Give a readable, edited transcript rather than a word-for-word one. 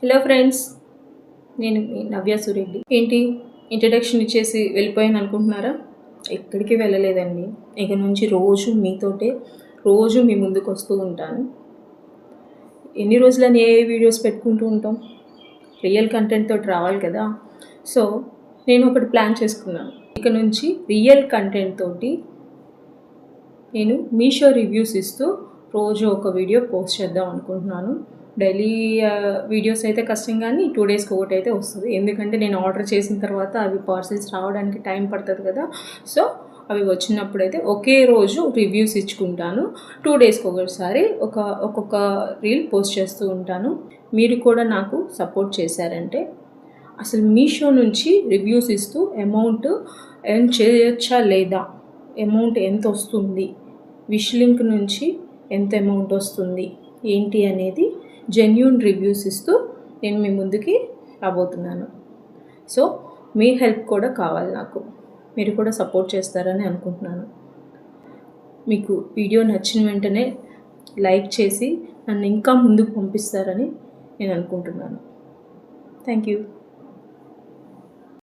Hello friends, నేను మీ నవ్య సురెడ్డి. ఏంటి introduction ఇచ్చేసి వెళ్ళిపోయాను అనుకుంటున్నారా? ఎక్కడికి వెళ్ళలేదండి. ఇక నుంచి రోజు మీ ముందుకు వస్తూ ఉంటాను. ఎన్ని రోజులని ఏ వీడియోస్ పెట్టుకుంటూ ఉంటాం? రియల్ కంటెంట్ తోటి రావాలి కదా. సో నేను ఒకటి ప్లాన్ చేసుకున్నాను. ఇక నుంచి రియల్ కంటెంట్ తోటి నేను మీషో రివ్యూస్ ఇస్తూ రోజు ఒక వీడియో పోస్ట్ చేద్దాం అనుకుంటున్నాను. డైలీ వీడియోస్ అయితే కష్టం, కానీ 2 డేస్కి ఒకటి అయితే వస్తుంది. ఎందుకంటే నేను ఆర్డర్ చేసిన తర్వాత అవి పార్సెల్స్ రావడానికి టైం పడుతుంది కదా. సో అవి వచ్చినప్పుడైతే ఒకే రోజు రివ్యూస్ ఇచ్చుకుంటాను. 2 డేస్కి ఒకసారి ఒక్కొక్క రీల్ పోస్ట్ చేస్తూ ఉంటాను. మీరు కూడా నాకు సపోర్ట్ చేశారంటే అసలు మీషో నుంచి రివ్యూస్ ఇస్తూ అమౌంట్ ఎర్న్ చేయొచ్చా లేదా, అమౌంట్ ఎంత వస్తుంది, విష్ లింక్ నుంచి ఎంత అమౌంట్ వస్తుంది ఏంటి అనేది జెన్యూన్ రివ్యూస్ ఇస్తూ నేను మీ ముందుకి రాబోతున్నాను. సో మీ హెల్ప్ కూడా కావాలి నాకు. మీరు కూడా సపోర్ట్ చేస్తారని అనుకుంటున్నాను. మీకు వీడియో నచ్చిన వెంటనే లైక్ చేసి నన్ను ఇంకా ముందుకు పంపిస్తారని నేను అనుకుంటున్నాను. Thank you.